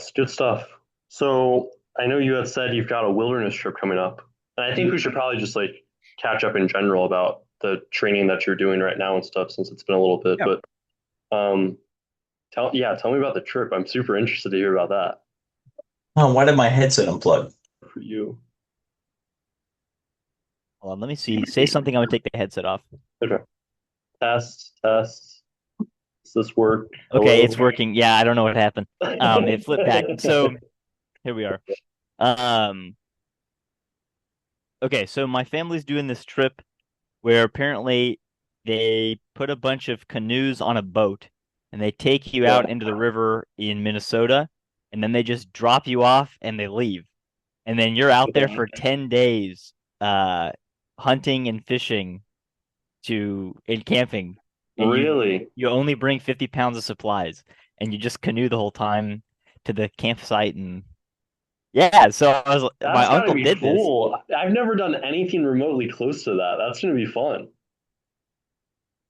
Nice, good stuff. So I know you had said you've got a wilderness trip coming up, and I think we should probably just like catch up in general about the training that you're doing right now and stuff since it's been a little bit. Yeah. But um, tell me about the trip. I'm super interested to hear about that Oh, why did my headset unplug? for you. Hold on, let me see. Say something. I'm gonna take the headset off. Okay, test, test. Does this work? Okay, Hello. it's working. Yeah, I don't know what happened. It flipped back. So here we are. Um, okay, so my family's doing this trip where apparently they put a bunch of canoes on a boat and they take you out Yeah, into the river in Minnesota and then they just drop you off and they leave. And then you're out there for 10 days uh hunting and fishing to and camping, and really. you only bring 50 pounds of supplies, and you just canoe the whole time to the campsite. And yeah, so my That's got to uncle be did this. cool. I've never done anything remotely close to that. That's going to be fun.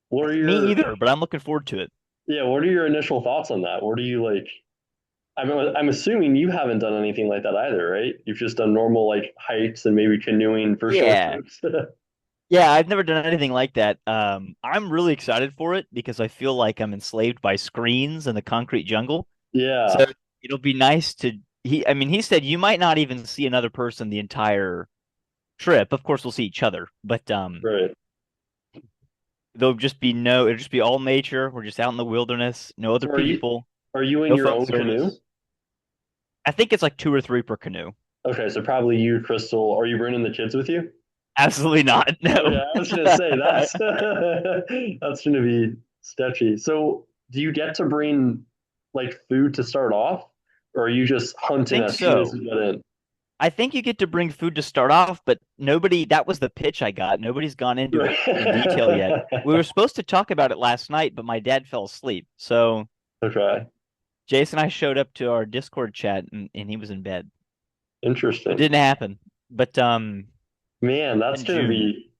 What are Me your either, but I'm looking forward to it. Yeah, what are your initial thoughts on that? What are you like? I'm assuming you haven't done anything like that either, right? You've just done normal like hikes and maybe canoeing for short Yeah. trips. Yeah, I've never done anything like that. I'm really excited for it because I feel like I'm enslaved by screens and the concrete jungle. So Yeah, it'll be nice to I mean, he said you might not even see another person the entire trip. Of course, we'll see each other, but right. there'll just be no, it'll just be all nature. We're just out in the wilderness, no other So people, are you in no your phone own canoe? service. I think it's like two or three per canoe. Okay, so probably you, Crystal. Are you bringing the kids with you? Absolutely not. No. Okay, I was gonna say that's that's gonna be sketchy. So do you get to bring like food to start off, or are you just I hunting think as soon as so. you get in? I think you get to bring food to start off, but nobody, that was the pitch I got. Nobody's gone into it in detail yet. We were supposed to talk about it last night, but my dad fell asleep. So Okay, Jason and I showed up to our Discord chat and he was in bed. It interesting. didn't happen. But Man, that's in gonna June be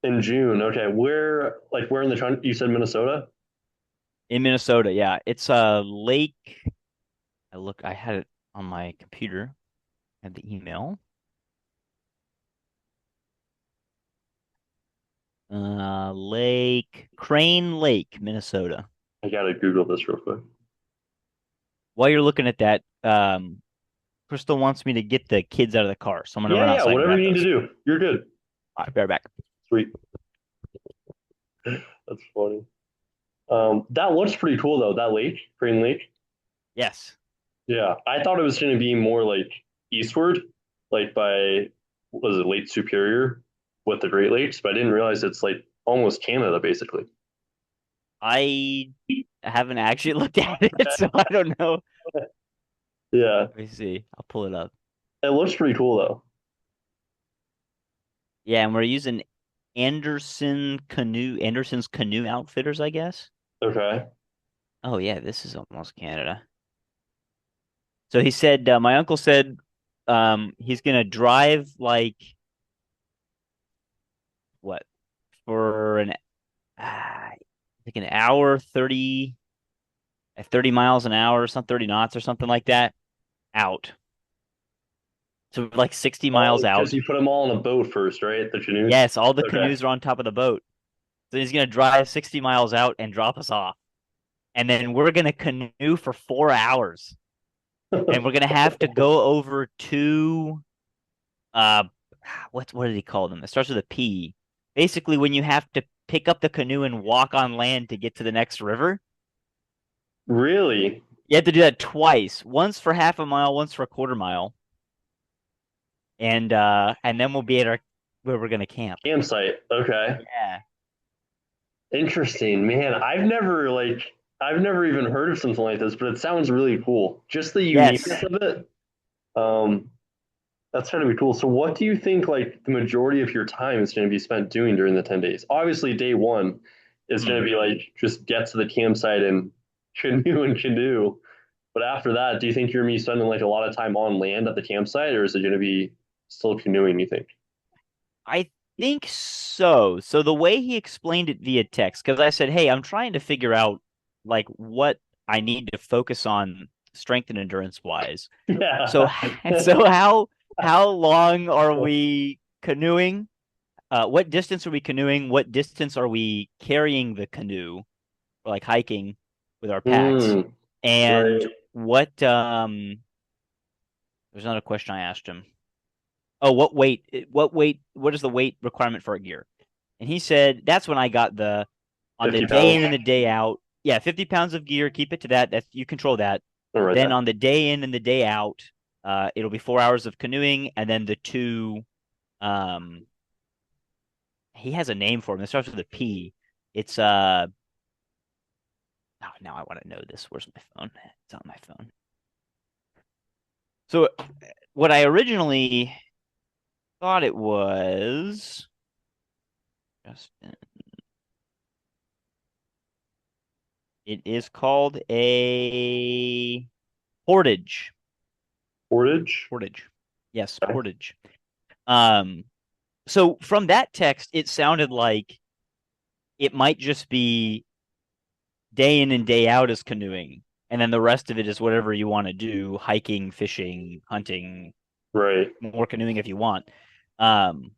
in June. Okay, where in the country? You said Minnesota? in Minnesota, yeah. It's a lake. I had it on my computer. I had the email. Crane Lake, Minnesota. I gotta Google this real quick. While you're looking at that, Crystal wants me to get the kids out of the car, so I'm gonna Yeah, run yeah, outside and whatever grab you need to those. do. You're good. All right, be right back. Sweet. That's funny. That looks pretty cool though, that lake, Green Lake. Yes. Yeah. I thought it was gonna be more like eastward, like by what was it, Lake Superior with the Great Lakes, but I didn't realize it's like almost Canada basically. I haven't actually looked at it, so I don't know. Yeah. Let me see. I'll pull it up. It looks pretty cool though. Yeah, and we're using Anderson's Canoe Outfitters, I guess. Okay. Oh yeah, this is almost Canada. So he said, my uncle said, he's gonna drive what for like an hour, 30, at 30 miles an hour or something, 30 knots or something like that out. So like 60 Oh, miles because out. you put them all in a boat first, right? The canoes. Yes, all the Okay. canoes are on top of the boat. So he's gonna drive 60 miles out and drop us off. And then we're gonna canoe for 4 hours. And we're gonna have to go over two uh what did he call them? It starts with a P. Basically, when you have to pick up the canoe and walk on land to get to the next river, Really? you have to do that twice. Once for half a mile, once for a quarter mile. And then we'll be at our where we're gonna camp. Campsite. Okay. Yeah. Interesting, man. I've never even heard of something like this, but it sounds really cool. Just the uniqueness Yes. of it. Um, that's going to be cool. So what do you think like the majority of your time is going to be spent doing during the 10 days? Obviously, day one is going to Hmm. be like just get to the campsite and canoe and canoe. But after that, do you think you're going to be spending like a lot of time on land at the campsite, or is it going to be still canoeing, you think? I think so. So the way he explained it via text, because I said, "Hey, I'm trying to figure out like what I need to focus on strength and endurance wise. So Yeah. so how long are we canoeing? What distance are we canoeing? What distance are we carrying the canoe, or like hiking with our packs? Mm, And right. what there's another question I asked him. Oh, what is the weight requirement for a gear? And he said that's when I got the on the 50 day pounds. in and the day out. Yeah, 50 pounds of gear, keep it to that. That's you control that. I'll write Then that. on the day in and the day out, it'll be 4 hours of canoeing, and then the two um he has a name for him. It starts with a P. It's oh, now I want to know this. Where's my phone? It's on my phone. So what I originally thought it was just it is called a portage. Portage. Portage. Yes, Okay. portage. Um, so from that text, it sounded like it might just be day in and day out as canoeing, and then the rest of it is whatever you want to do, hiking, fishing, hunting, Right. more canoeing if you want. Um,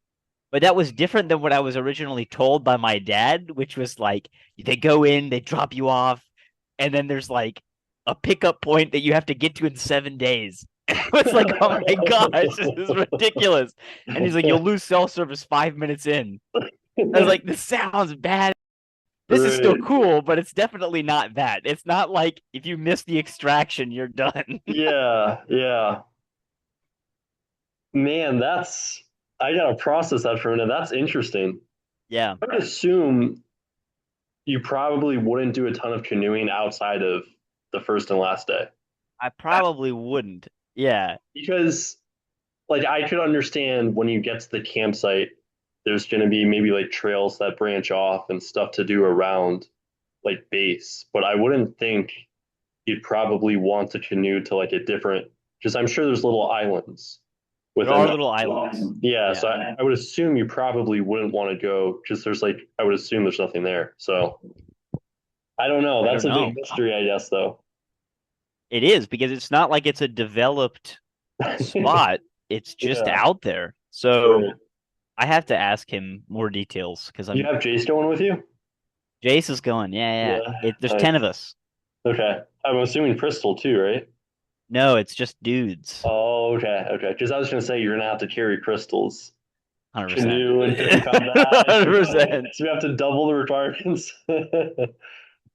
but that was different than what I was originally told by my dad, which was like they go in, they drop you off, and then there's like a pickup point that you have to get to in 7 days. It was like, oh my gosh, this is ridiculous. And he's like, you'll lose cell service 5 minutes in. I was like, this sounds bad. This is still Right. cool, but it's definitely not that. It's not like if you miss the extraction, you're done. Yeah. Yeah. Man, I gotta process that for a minute. That's interesting. Yeah, I would assume you probably wouldn't do a ton of canoeing outside of the first and last day. I probably wouldn't. Yeah. Because like I could understand when you get to the campsite, there's gonna be maybe like trails that branch off and stuff to do around like base. But I wouldn't think you'd probably want to canoe to like a different because I'm sure there's little islands There within are that. little islands. Yeah, so Yeah. I would assume you probably wouldn't want to go because there's like I would assume there's nothing there. So I don't know. I That's don't a big know. mystery, I guess, though. It is because it's not like it's a developed spot. It's just Yeah. out there. So Right. I have to ask him more details because You I'm have Jace going with you? Jace is going. Yeah, yeah. Yeah. There's 10 of Nice. us. Okay. I'm assuming Crystal too, right? No, it's just dudes. Oh, okay. Okay. Because I was gonna say you're gonna have to carry crystals, 100%. canoe, and 50 pound bag. 100%. So we have to double the requirements.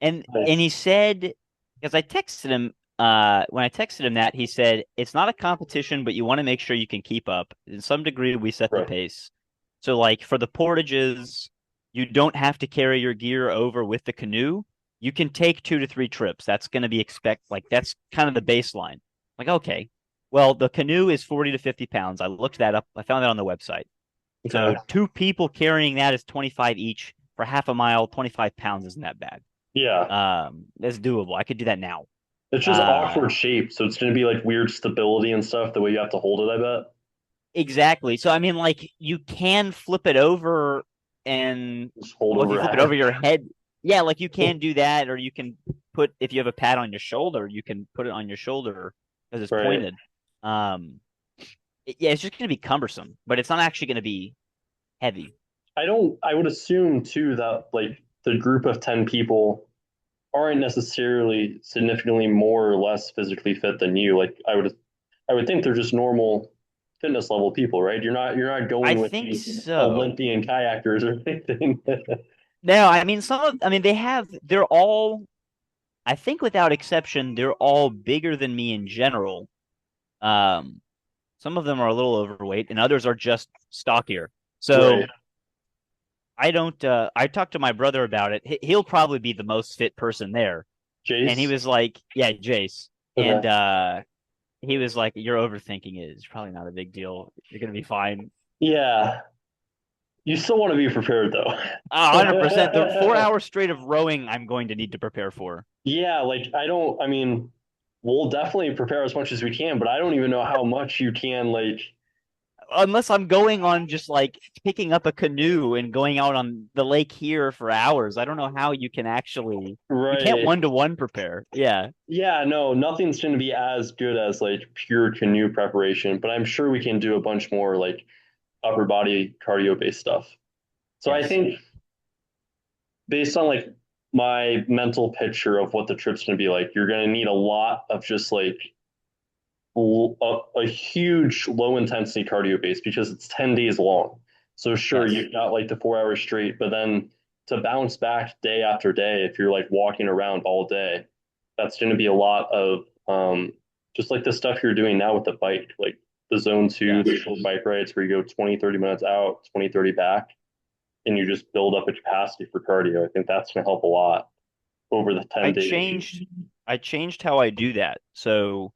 And Nice. he said, because I texted him, when I texted him that, he said, it's not a competition, but you want to make sure you can keep up. In some degree, we set the Right. pace. So, like, for the portages, you don't have to carry your gear over with the canoe. You can take 2 to 3 trips. That's going to be like, that's kind of the baseline. Like, okay, well, the canoe is 40 to 50 pounds. I looked that up. I found that on the website. So, Okay. two people carrying that is 25 each for half a mile. 25 pounds isn't that bad. Yeah. That's doable. I could do that now. It's just Uh, awkward shape, so it's gonna be like weird stability and stuff, the way you have to hold it, I bet. exactly. So I mean, like you can flip it over, and Just hold well, if you flip it over overhead. your head, yeah, like you can do that, or you can put if you have a pad on your shoulder, you can put it on your shoulder because it's Right. pointed. Um, yeah, it's just going to be cumbersome, but it's not actually going to be heavy. I would assume too that like the group of 10 people aren't necessarily significantly more or less physically fit than you. Like I would think they're just normal fitness level people, right? You're not I going with think these so. Olympian kayakers or anything. No, I mean I mean they're all, I think without exception, they're all bigger than me in general. Um, some of them are a little overweight, and others are just stockier. Right. So I don't. I talked to my brother about it. He'll probably be the most fit person there, and he Jace. was like, "Yeah, Jace," and Okay. he was like, "You're overthinking it. It's probably not a big deal. You're gonna be fine." Yeah. You still want to be prepared though. 100%. The 4 hours straight of rowing, I'm going to need to prepare for. Yeah, like I mean, we'll definitely prepare as much as we can, but I don't even know how much you can like unless I'm going on just like picking up a canoe and going out on the lake here for hours. I don't know how you can actually. You can't Right. 1-to-1 prepare. Yeah. Yeah, no, nothing's going to be as good as like pure canoe preparation, but I'm sure we can do a bunch more like upper body cardio based stuff. So I Yes. think based on like my mental picture of what the trip's going to be like, you're going to need a lot of just like a huge low intensity cardio base because it's 10 days long. So sure, Yes. you've got like the 4 hours straight, but then to bounce back day after day, if you're like walking around all day, that's going to be a lot of just like the stuff you're doing now with the bike, like the zone two, the Yes. short bike rides where you go 20, 30 minutes out, 20, 30 back, and you just build up a capacity for cardio. I think that's going to help a lot over the I 10 days. changed. I changed how I do that. So,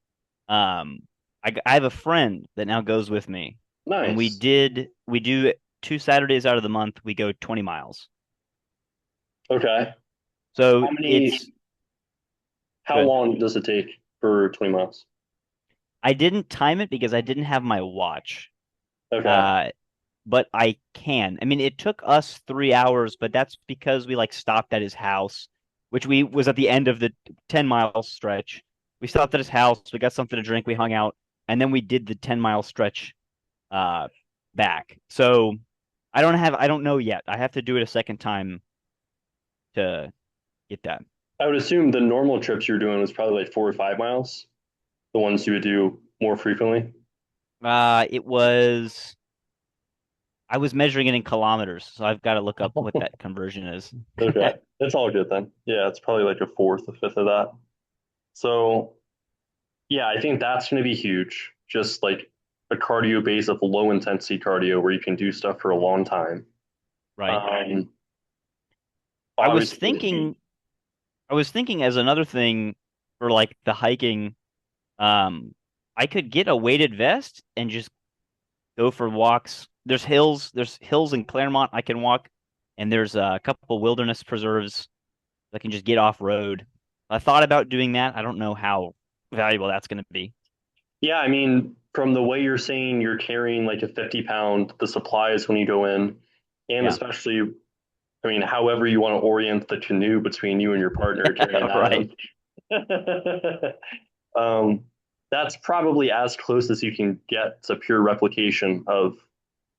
um, I have a friend that now goes with me, and Nice. we do 2 Saturdays out of the month. We go 20 miles. Okay. So How many it's How good. long does it take for 20 miles? I didn't time it because I didn't have my watch. Okay. Uh, but I can. I mean, it took us 3 hours, but that's because we like stopped at his house, which we was at the end of the 10 mile stretch. We stopped at his house, we got something to drink, we hung out, and then we did the 10 mile stretch uh back. So I don't know yet. I have to do it a second time to get that. I would assume the normal trips you're doing was probably like 4 or 5 miles, the ones you would do more frequently. It was I was measuring it in kilometers, so I've got to look up what that conversion is. Okay. It's all good then. Yeah, it's probably like a fourth, a fifth of that. So, yeah, I think that's going to be huge. Just like a cardio base of low intensity cardio where you can do stuff for a long time. Right. Um, I was obviously, thinking I was thinking as another thing for like the hiking, um, I could get a weighted vest and just go for walks. There's hills in Claremont I can walk, and there's a couple wilderness preserves that can just get off road. I thought about doing that. I don't know how valuable that's going to be. yeah, I mean, from the way you're saying you're carrying like a 50 pound, the supplies when you go in, and Yeah. especially, I mean, however you want to orient the canoe between you and your partner carrying Right. that in. That's probably as close as you can get to pure replication of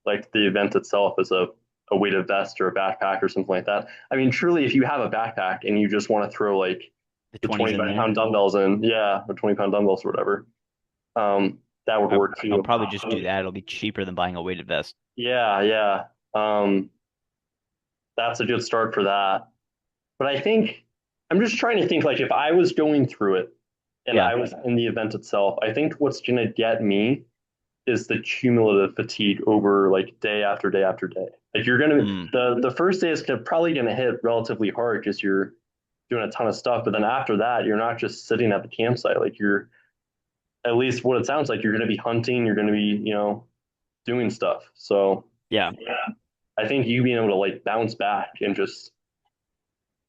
like the event itself as a weighted vest or a backpack or something like that. I mean, truly, if you have a backpack and you just want to throw like The the 20's in 25 there. pound dumbbells in, yeah, or 20 pound dumbbells or whatever, that would work I'll too. probably just do that. It'll be cheaper than buying a weighted vest. Yeah, yeah. That's a good start for that. But I think I'm just trying to think like if I was going through it and Yeah. I was in the event itself, I think what's gonna get me is the cumulative fatigue over like day after day after day. Like you're gonna Mm. the first day is probably gonna hit relatively hard because you're doing a ton of stuff, but then after that, you're not just sitting at the campsite. Like you're at least what it sounds like you're gonna be hunting, you're gonna be doing stuff. So Yeah. yeah, I think you being able to like bounce back and just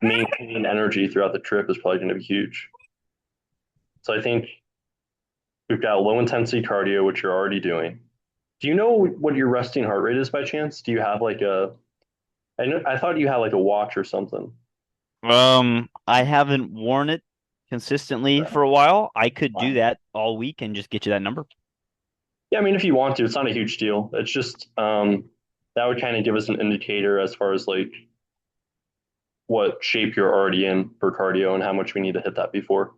maintain energy throughout the trip is probably going to be huge. So I think we've got low intensity cardio, which you're already doing. Do you know what your resting heart rate is by chance? Do you have like a? I thought you had like a watch or something. I haven't worn it consistently for a while. I could do that all week and just get you that number. Yeah, I mean, if you want to, it's not a huge deal. It's just that would kind of give us an indicator as far as like what shape you're already in for cardio and how much we need to hit that before.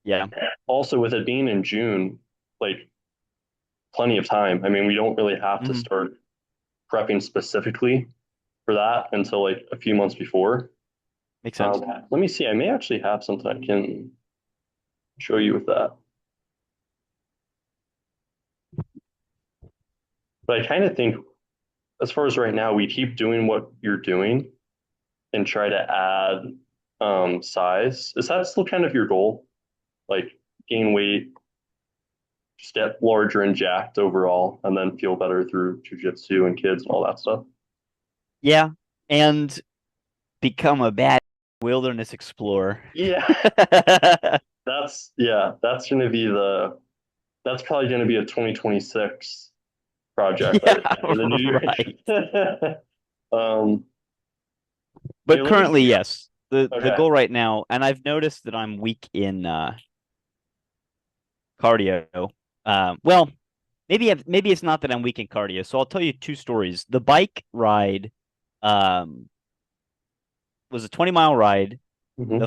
Yeah. Also, with it being in June, like plenty of time. I mean, we don't really have to Hmm. start prepping specifically for that until like a few months before. Makes sense. Let me see. I may actually have something I can show you with that. But I kind of think, as far as right now, we keep doing what you're doing and try to add size. Is that still kind of your goal? Like gain weight, just get larger and jacked overall, and then feel better through jujitsu and kids and all that stuff? Yeah. And become a bad wilderness explorer. Yeah, that's probably gonna be a 2026 project Yeah, for the New right. Year. um, But here, let me currently, see. yes. The Okay. goal right now, and I've noticed that I'm weak in cardio. Well, maybe it's not that I'm weak in cardio. So I'll tell you two stories. The bike ride um was a 20-mile ride. Hmm.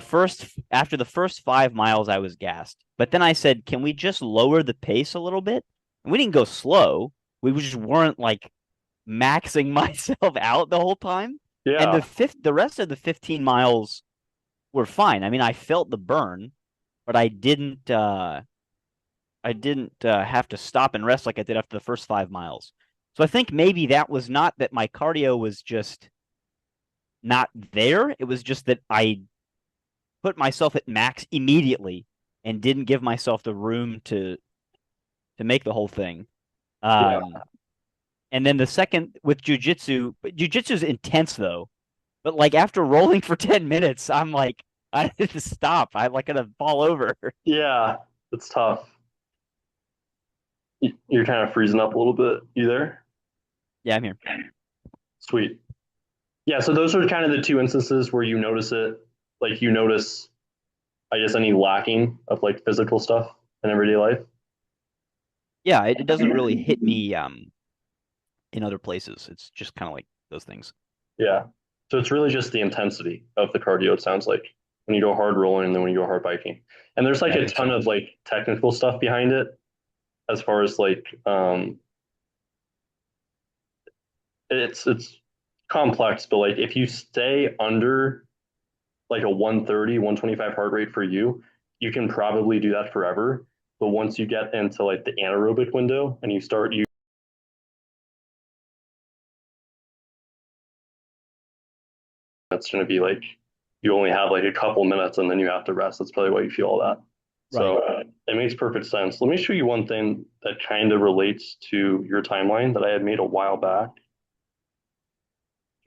After the first 5 miles, I was gassed. But then I said, "Can we just lower the pace a little bit?" And we didn't go slow. We just weren't like maxing myself out the whole time. And Yeah. the rest of the 15 miles were fine. I mean, I felt the burn, but I didn't have to stop and rest like I did after the first 5 miles. So I think maybe that was not that my cardio was just not there. It was just that I put myself at max immediately and didn't give myself the room to make the whole thing. Yeah. Um, and then the second with jujitsu is intense though. But like after rolling for 10 minutes, I'm like, I need to stop. I'm like gonna fall over. Yeah. It's tough. You're kind of freezing up a little bit. You there? Yeah, I'm here. Sweet. Yeah. So those are kind of the two instances where you notice it. Like you notice, I guess, any lacking of like physical stuff in everyday life. Yeah, it doesn't really hit me in other places. It's just kind of like those things. Yeah. So it's really just the intensity of the cardio, it sounds like, when you go hard rolling and then when you go hard biking. And there's like Yeah, I a think ton so. of like technical stuff behind it as far as like it's complex, but like if you stay under like a 130, 125 heart rate for you, you can probably do that forever. But once you get into like the anaerobic window and you start you it's going to be like you only have like a couple minutes and then you have to rest. That's probably why you feel all that. So Right. it makes perfect sense. Let me show you one thing that kind of relates to your timeline that I had made a while back.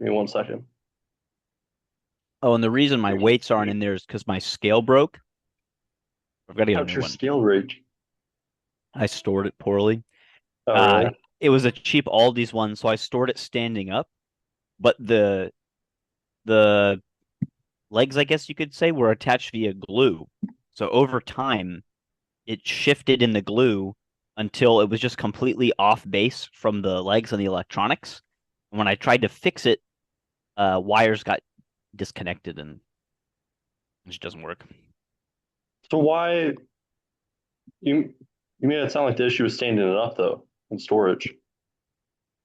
Give me 1 second. Oh, and the reason my weights aren't in there is because my scale broke. I've got to get a How's new your one. scale rig? I stored it poorly. Oh, Uh, really? it was a cheap Aldi's one, so I stored it standing up. But the legs, I guess you could say, were attached via glue. So over time, it shifted in the glue until it was just completely off base from the legs and the electronics. And when I tried to fix it, wires got disconnected and it just doesn't work. So why you you made it sound like the issue was standing it up though in storage.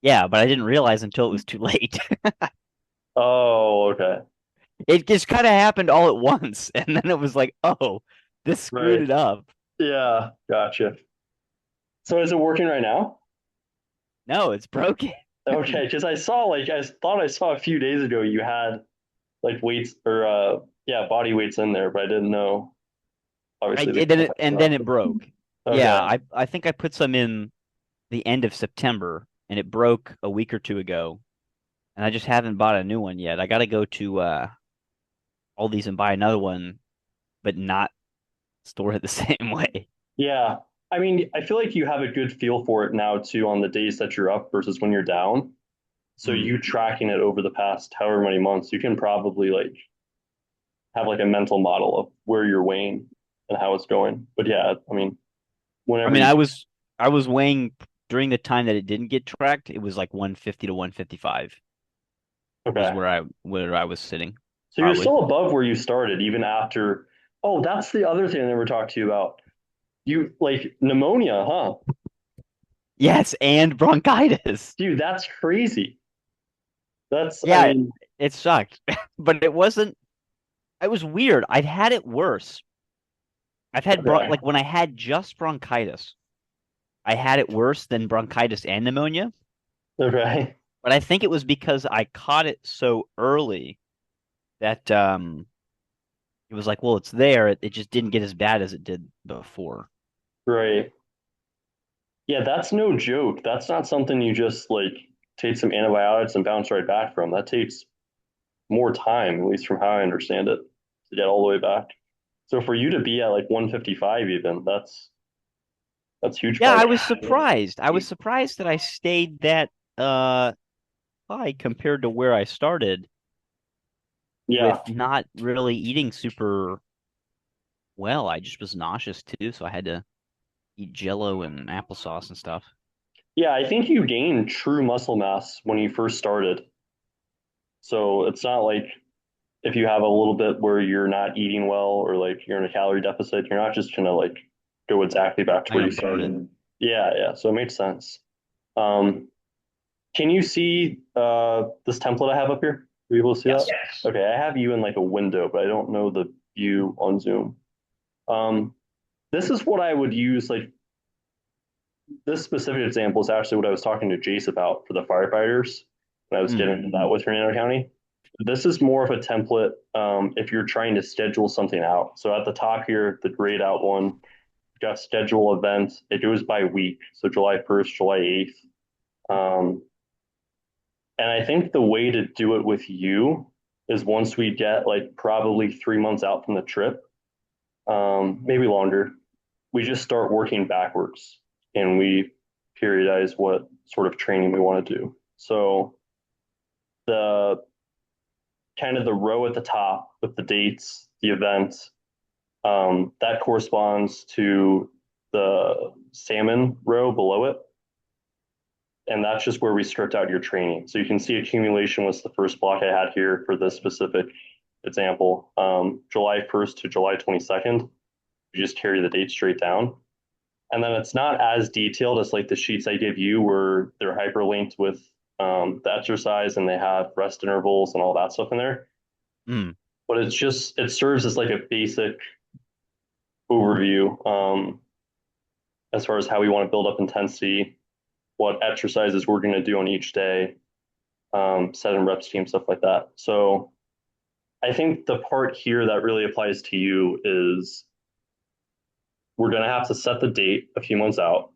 Yeah, but I didn't realize until it was too late. Oh, okay. It just kind of happened all at once, and then it was like, oh, this screwed Right. it up. Yeah, gotcha. So is it working right now? No, it's broken. Okay, because I saw like I thought I saw a few days ago you had like weights or yeah, body weights in there, but I didn't know. I Obviously the did it, contact's and then not. it broke. Yeah, Okay. I think I put some in the end of September, and it broke a week or two ago, and I just haven't bought a new one yet. I got to go to all these and buy another one, but not store it the same way. Yeah. I mean, I feel like you have a good feel for it now too on the days that you're up versus when you're down. So Hmm. you tracking it over the past however many months, you can probably like have like a mental model of where you're weighing and how it's going. But yeah, I mean, I whenever mean, you I was weighing during the time that it didn't get tracked. It was like 150 to 155 was okay. where I was sitting, So you're probably. still above where you started, even after. Oh, that's the other thing I never talked to you about. You like pneumonia, huh? Yes, and bronchitis. Dude, that's crazy. That's, I Yeah, mean, it sucked, but it wasn't. It was weird. I've had it worse. I've had okay, like when I had just bronchitis, I had it worse than bronchitis and pneumonia. okay, But I think it was because I caught it so early that it was like, well, it's there. It just didn't get as bad as it did before. right. Yeah, that's no joke. That's not something you just like take some antibiotics and bounce right back from. That takes more time, at least from how I understand it, to get all the way back. So for you to be at like 155 even, that's That's huge Yeah, I progress. was surprised. I was surprised that I stayed that uh high compared to where I started with Yeah. not really eating super well. I just was nauseous too, so I had to eat Jello and applesauce and stuff. Yeah, I think you gain true muscle mass when you first started. So it's not like if you have a little bit where you're not eating well or like you're in a calorie deficit, you're not just gonna like go exactly back to I where you unload started. Yeah, yeah. So it makes sense. Um, can you see this template I have up here? Are you able to see that? Yes. Yes. Okay, I have you in like a window, but I don't know the view on Zoom. Um, this is what I would use. Like this specific example is actually what I was talking to Jace about for the firefighters when I was Mm, getting into that with Fernando County. This is more of a template if you're trying to schedule something out. So at the top here, the grayed out one, you've got schedule events. It goes by week. So July 1st, July 8th. Um, and I think the way to do it with you is once we get like probably 3 months out from the trip, maybe longer, we just start working backwards and we periodize what sort of training we want to do. So the kind of the row at the top with the dates, the events, that corresponds to the salmon row below it. And that's just where we script out your training. So you can see accumulation was the first block I had here for this specific example. July 1st to July 22nd, you just carry the date straight down. And then it's not as detailed as like the sheets I give you where they're hyperlinked with the exercise and they have rest intervals and all that stuff in there. mm. But it's just, it serves as like a basic overview as far as how we want to build up intensity, what exercises we're going to do on each day, set and reps team, stuff like that. So I think the part here that really applies to you is we're going to have to set the date a few months out.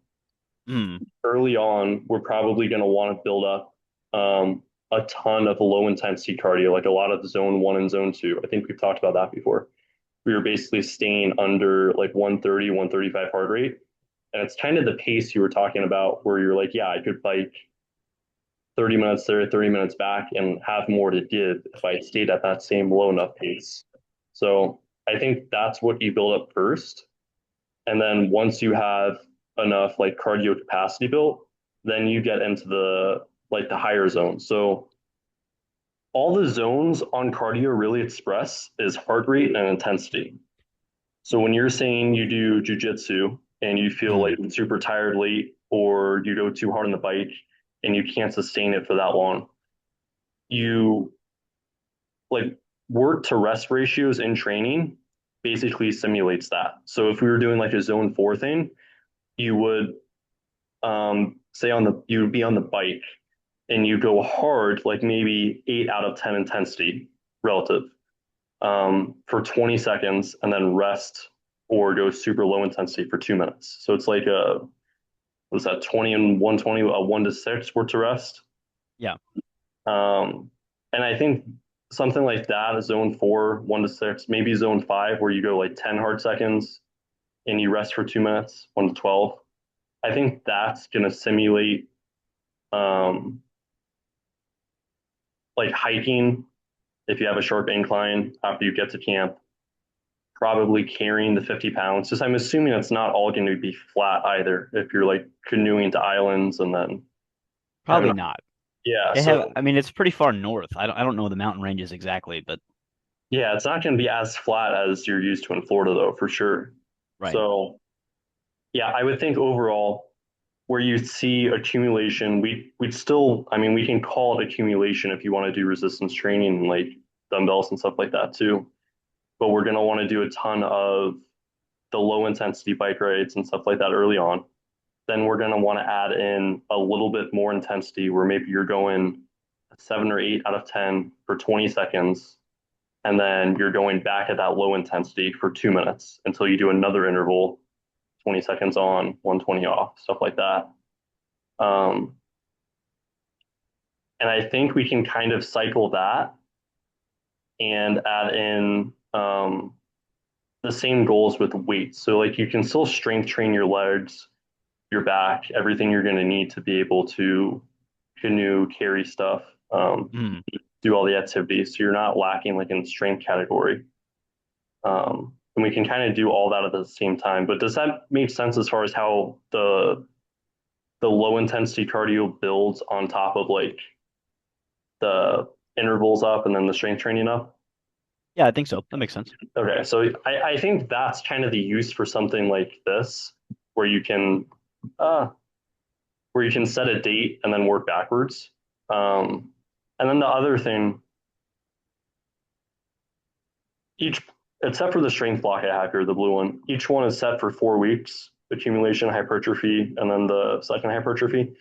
Mm. Early on, we're probably going to want to build up a ton of low intensity cardio, like a lot of zone one and zone two. I think we've talked about that before. We were basically staying under like 130, 135 heart rate. And it's kind of the pace you were talking about where you're like, yeah, I could bike 30 minutes there, 30 minutes back and have more to give if I stayed at that same low enough pace. So I think that's what you build up first. And then once you have enough like cardio capacity built, then you get into the like the higher zones. So all the zones on cardio really express is heart rate and intensity. So when you're saying you do jujitsu and you feel like Mm. super tired late or you go too hard on the bike and you can't sustain it for that long, you like work to rest ratios in training basically simulates that. So if we were doing like a zone four thing, you would say on the you would be on the bike and you go hard, like maybe 8 out of 10 intensity relative for 20 seconds and then rest or go super low intensity for 2 minutes. So it's like a was that 20 and 120, a 1 to 6 work to rest. Yeah. Um, and I think something like that, a zone four, 1 to 6, maybe zone five, where you go like 10 hard seconds and you rest for 2 minutes, 1 to 12. I think that's going to simulate um, like hiking if you have a sharp incline after you get to camp, probably carrying the 50 pounds. Just I'm assuming it's not all going to be flat either if you're like canoeing to islands and then having, Probably not. yeah. They have, So I mean, it's pretty far north. I don't know the mountain ranges exactly, but yeah, it's not going to be as flat as you're used to in Florida though, for sure. right. So yeah, I would think overall where you see accumulation, we'd still, I mean, we can call it accumulation if you want to do resistance training and like dumbbells and stuff like that too. But we're going to want to do a ton of the low intensity bike rides and stuff like that early on. Then we're going to want to add in a little bit more intensity where maybe you're going 7 or 8 out of 10 for 20 seconds. And then you're going back at that low intensity for 2 minutes until you do another interval, 20 seconds on, 120 off, stuff like that. Um, and I think we can kind of cycle that and add in the same goals with weights. So like you can still strength train your legs your back, everything you're going to need to be able to canoe, carry stuff, Mm. do all the activities. So you're not lacking like in strength category. And we can kind of do all that at the same time. But does that make sense as far as how the low intensity cardio builds on top of like the intervals up and then the strength training up? Yeah, I think so. That makes sense. Okay, so I think that's kind of the use for something like this, where you can uh, where you can set a date and then work backwards. Um, and then the other thing, each except for the strength block I have here, the blue one, each one is set for 4 weeks, accumulation, hypertrophy, and then the second hypertrophy.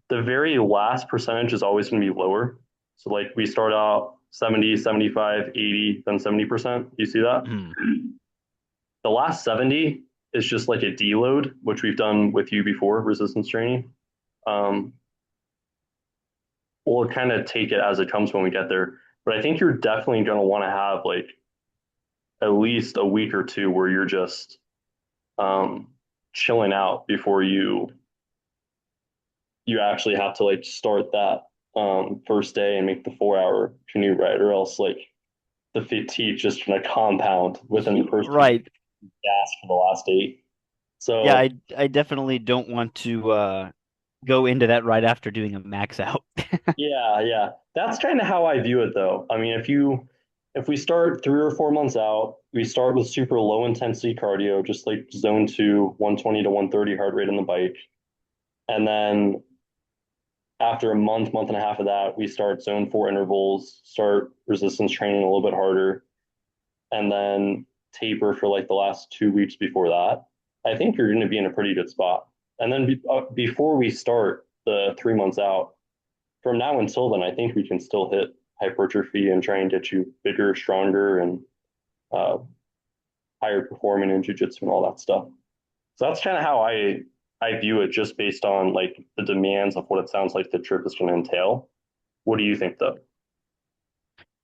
The very last percentage is always going to be lower. So like we start out 70, 75, 80, then 70%. You see that? Mm. The last 70 is just like a deload, which we've done with you before, resistance training. Um, we'll kind of take it as it comes when we get there. But I think you're definitely going to want to have like at least a week or two where you're just um, chilling out before you actually have to like start that first day and make the 4 hour canoe ride, or else like the fatigue just going to compound within the first 2 weeks. Right. Gas for the last 8. Yeah, So I definitely don't want to go into that right after doing a max out. yeah, that's kind of how I view it though. I mean, if we start 3 or 4 months out, we start with super low intensity cardio, just like zone 2, 120 to 130 heart rate on the bike. And then after a month and a half of that, we start zone 4 intervals, start resistance training a little bit harder, and then taper for like the last 2 weeks before that. I think you're going to be in a pretty good spot. And then before we start the 3 months out, from now until then, I think we can still hit hypertrophy and try and get you bigger, stronger, and uh, higher performing in jujitsu and all that stuff. So that's kind of how I view it, just based on like the demands of what it sounds like the trip is going to entail. What do you think, though?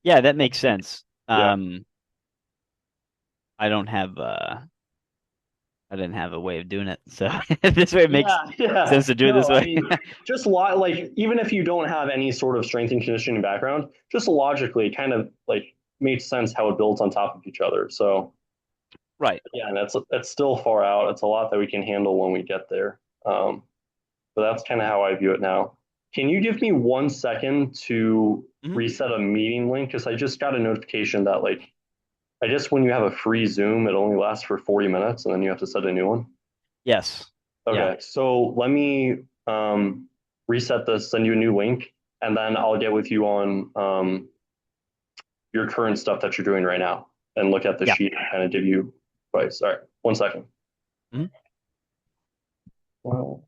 Yeah, that makes sense. Yeah, I don't have I didn't have a way of doing it. So this way it makes yeah. sense to do it this No, I way. mean, just like even if you don't have any sort of strength and conditioning background, just logically, it kind of like makes sense how it builds on top of each other. So Right. yeah, and that's still far out. It's a lot that we can handle when we get there. But that's kind of how I view it now. Can you give me 1 second to Mhm. reset a meeting link? Because I just got a notification that like I guess when you have a free Zoom, it only lasts for 40 minutes and then you have to set a new one. Yes. Yeah. Okay, so let me reset this, send you a new link, and then I'll get with you on your current stuff that you're doing right now and look at the Yeah. sheet and kind of give you advice. All right, 1 second. Mhm. Wow.